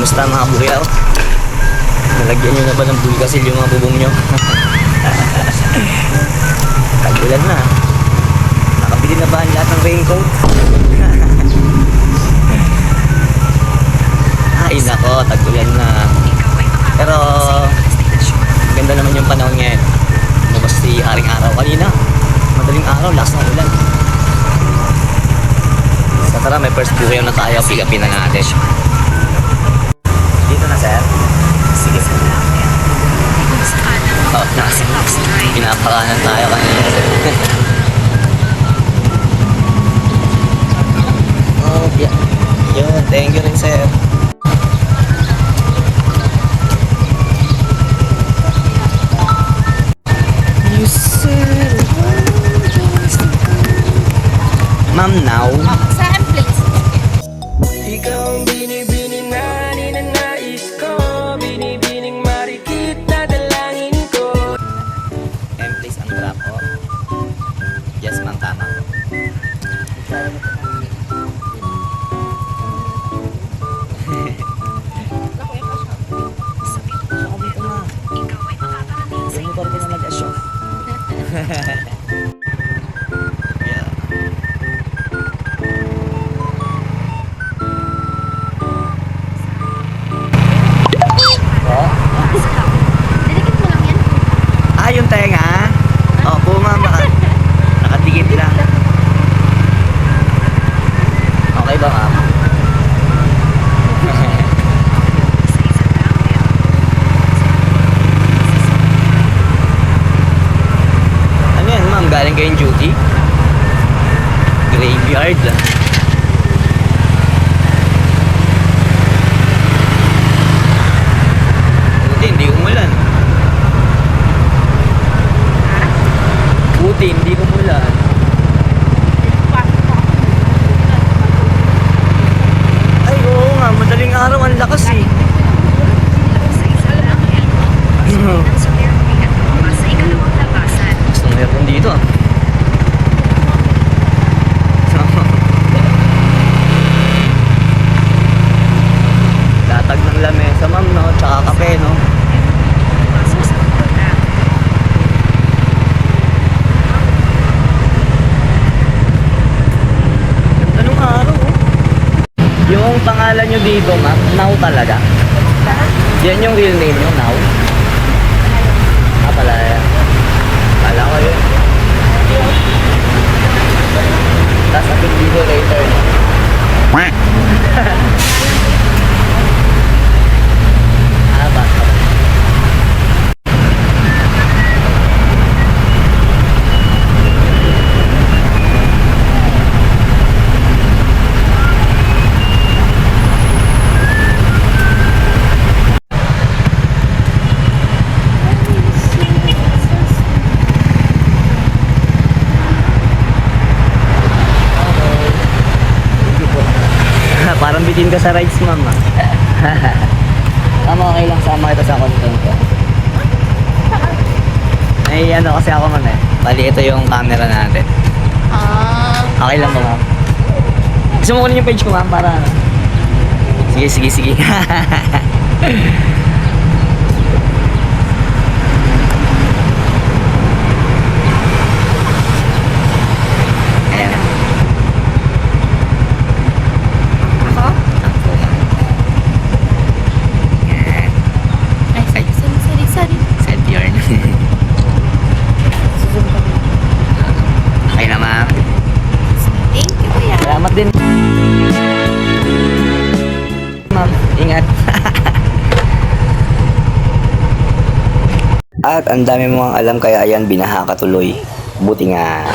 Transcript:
Kumusta mga buhiyaw? Nalagyan nyo na ba ng bulkasil yung mga bubong nyo? Tag-ulan na. Nakabili na ba ang lahat ng raincoat? Ay nako, tag-ulan na. Pero ganda naman yung panahon ngayon. Lumabas si Haring Araw kanina. Madaling araw, lakas ng ulan. So tara, may first buhiyaw na tayo. Pick-upin na natin. Dito na, sir. Sige, sir. Oh, pinapakanan tayo kanina, sir. Oh, yeah. Yun, thank you rin, sir. You said Ma'am, now? Saan, please? Ikaw ang binibining na ninanais ko, binibining marikit na dalangin ko. And please, ang trap ko. Yes, ma'am, tama. Yung motor ko na nag-asyo. Yeah. Oh? Dinikit mo lang yan. Ah, yung tenga? Opo, ma'am. Nakatigit lang. Okay ba, ma'am? Ano yan, ma'am? Galing kayong duty? Graveyard. Buti, hindi umulan. Buti, hindi umulan. Ay, oo nga. Madaling araw, ang lakas eh. Gusto mo aircon dito ah. Latag ng lamesa, ma'am, no? Tsaka kape, no? Anong araw, oh? Yung pangalan nyo dito, ma'am, Now talaga? Yan yung real name nyo, Now? Ah, pala yan. Kala ko yun. Tapos apelido later, no? Ah, basta. Parang bitin ka sa rides, ma'am. Tama, okay lang. Sama kita sa content ko. Ay, ano kasi ako, ma'am eh. Bali, ito yung camera natin. Okay lang ba, ma'am? Gusto mo kunin yung page ko, ma'am, para ano? Sige, sige, sige. Ayan. Sorry. Set yarn. Okay na, ma'am. Thank you, kuya. Salamat din. Ma'am, ingat. At ang dami mo ang alam kaya ayan binaha ka tuloy. Buti nga.